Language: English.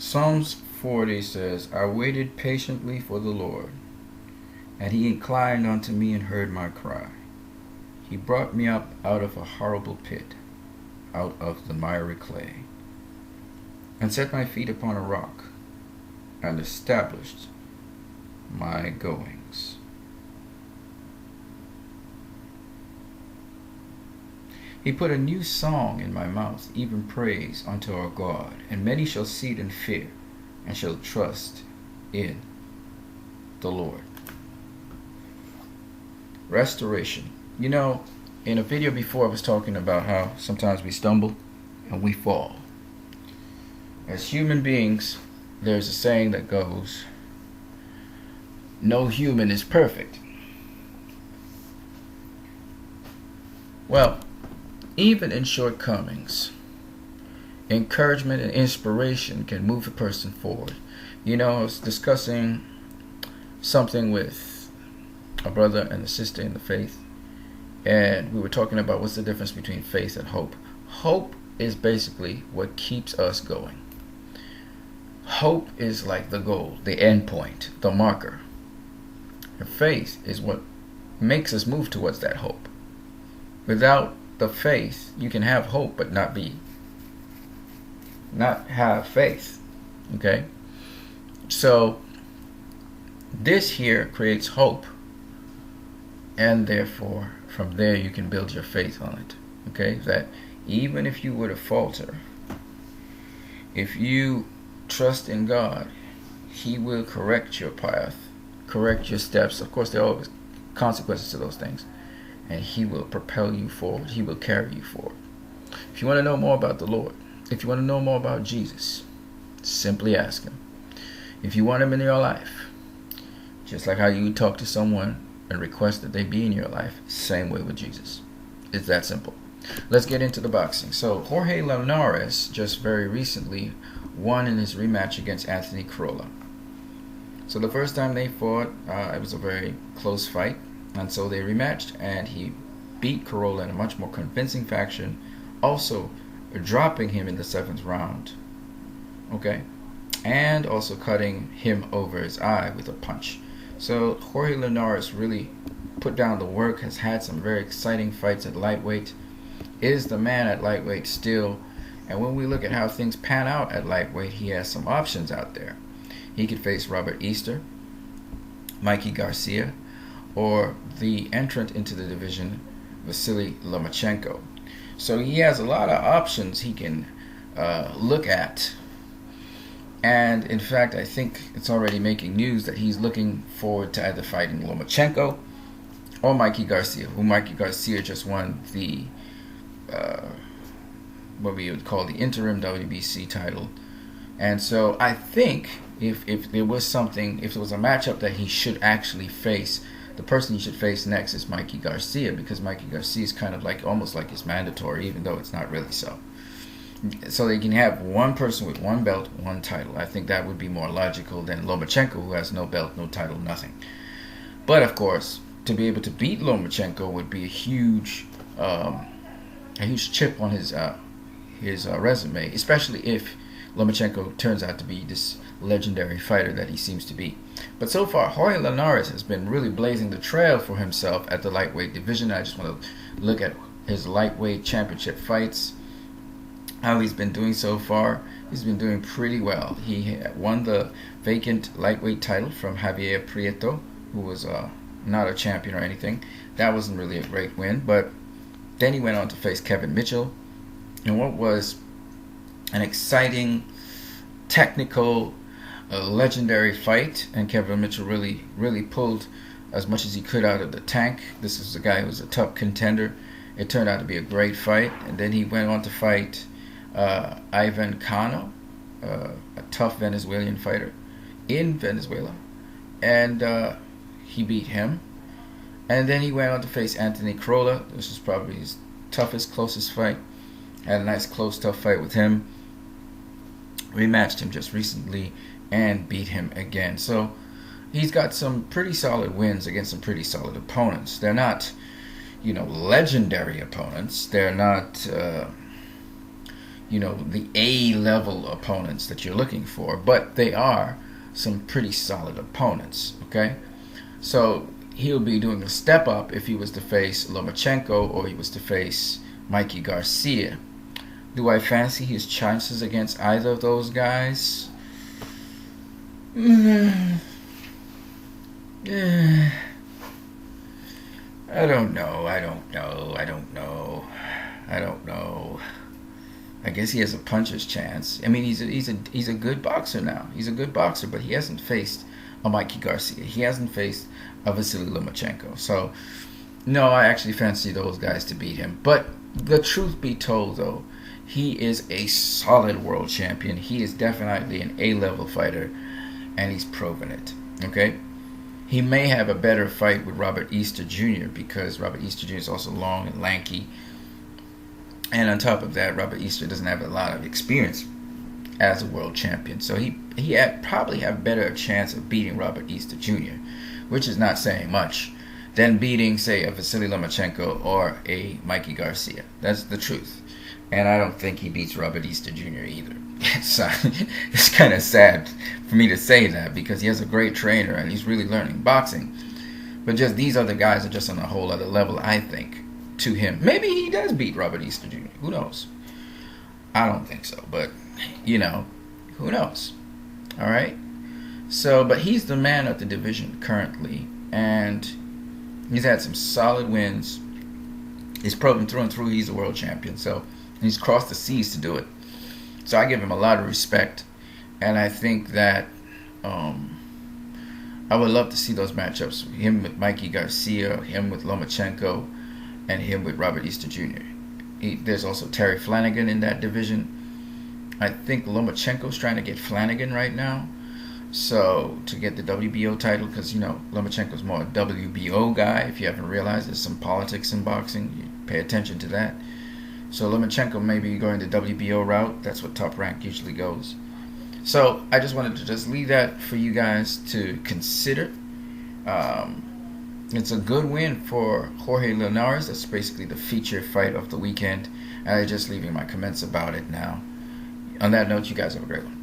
Psalms 40 says, I waited patiently for the Lord, and he inclined unto me and heard my cry. He brought me up out of a horrible pit, out of the miry clay, and set my feet upon a rock, and established my goings. He put a new song in my mouth, even praise unto our God. And many shall see it and fear, and shall trust in the Lord. Restoration. You know, in a video before I was talking about how sometimes we stumble and we fall. As human beings, there's a saying that goes, no human is perfect. Well, even in shortcomings, encouragement and inspiration can move a person forward. You know, I was discussing something with a brother and a sister in the faith, and we were talking about what's the difference between faith and hope. Hope is basically what keeps us going. Hope is like the goal, the end point, the marker. And faith is what makes us move towards that hope. Without the faith, you can have hope but not have faith. Okay? So this here creates hope, and therefore from there you can build your faith on it. Okay? That even if you were to falter, if you trust in God, he will correct your path, correct your steps. Of course, there are always consequences to those things, and he will propel you forward. He will carry you forward. If you want to know more about the Lord, if you want to know more about Jesus, simply ask him. If you want him in your life, just like how you would talk to someone and request that they be in your life, same way with Jesus. It's that simple. Let's get into the boxing. So Jorge Linares just very recently won in his rematch against Anthony Crolla. So the first time they fought, it was a very close fight. And so they rematched, and he beat Crolla in a much more convincing fashion, also dropping him in the 7th round. Okay? And also cutting him over his eye with a punch. So Jorge Linares really put down the work, has had some very exciting fights at lightweight, is the man at lightweight still. And when we look at how things pan out at lightweight, he has some options out there. He could face Robert Easter, Mikey Garcia, or the entrant into the division, Vasily Lomachenko. So he has a lot of options he can look at. And in fact, I think it's already making news that he's looking forward to either fighting Lomachenko or Mikey Garcia, who Mikey Garcia just won the what we would call the interim WBC title. And so I think if there was something, if there was a matchup that he should actually face, the person he should face next is Mikey Garcia, because Mikey Garcia is kind of like, almost like it's mandatory, even though it's not really so. So they can have one person with one belt, one title. I think that would be more logical than Lomachenko, who has no belt, no title, nothing. But of course, to be able to beat Lomachenko would be a huge chip on his resume, especially if Lomachenko turns out to be this legendary fighter that he seems to be. But so far, Jorge Linares has been really blazing the trail for himself at the lightweight division. I just want to look at his lightweight championship fights, how he's been doing so far. He's been doing pretty well. He won the vacant lightweight title from Javier Prieto, who was not a champion or anything. That wasn't really a great win, but then he went on to face Kevin Mitchell in what was an exciting, technical, legendary fight, and Kevin Mitchell really pulled as much as he could out of the tank. This is a guy who was a tough contender. It turned out to be a great fight, and then he went on to fight Ivan Cano, a tough Venezuelan fighter in Venezuela, and he beat him. And then he went on to face Anthony Crolla. This was probably his toughest, closest fight. Had a nice, close, tough fight with him. Rematched him just recently and beat him again. So he's got some pretty solid wins against some pretty solid opponents. They're not, legendary opponents. They're not, the A-level opponents that you're looking for, but they are some pretty solid opponents, okay? So he'll be doing a step up if he was to face Lomachenko or he was to face Mikey Garcia. Do I fancy his chances against either of those guys? I don't know. I guess he has a puncher's chance. I mean, he's a good boxer now. He's a good boxer, but he hasn't faced a Mikey Garcia. He hasn't faced a Vasily Lomachenko. So, no, I actually fancy those guys to beat him. But the truth be told, though, he is a solid world champion. He is definitely an A-level fighter, and he's proven it. Okay? He may have a better fight with Robert Easter Jr. because Robert Easter Jr. is also long and lanky. And on top of that, Robert Easter doesn't have a lot of experience as a world champion. So he probably have better chance of beating Robert Easter Jr., which is not saying much, than beating, say, a Vasily Lomachenko or a Mikey Garcia. That's the truth. And I don't think he beats Robert Easter Jr. either. It's kind of sad for me to say that because he has a great trainer and he's really learning boxing. But just these other guys are just on a whole other level, I think, to him. Maybe he does beat Robert Easter Jr. Who knows? I don't think so, but, who knows? All right? So, but he's the man of the division currently, and he's had some solid wins. He's proven through and through he's a world champion, so he's crossed the seas to do it. So I give him a lot of respect, and I think that I would love to see those matchups. Him with Mikey Garcia, him with Lomachenko, and him with Robert Easter Jr. There's also Terry Flanagan in that division. I think Lomachenko's trying to get Flanagan right now, so to get the WBO title, because Lomachenko's more a WBO guy. If you haven't realized, there's some politics in boxing. You pay attention to that. So Lomachenko may be going the WBO route. That's what Top Rank usually goes. So I just wanted to just leave that for you guys to consider. It's a good win for Jorge Linares. That's basically the feature fight of the weekend. And I'm just leaving my comments about it now. On that note, you guys have a great one.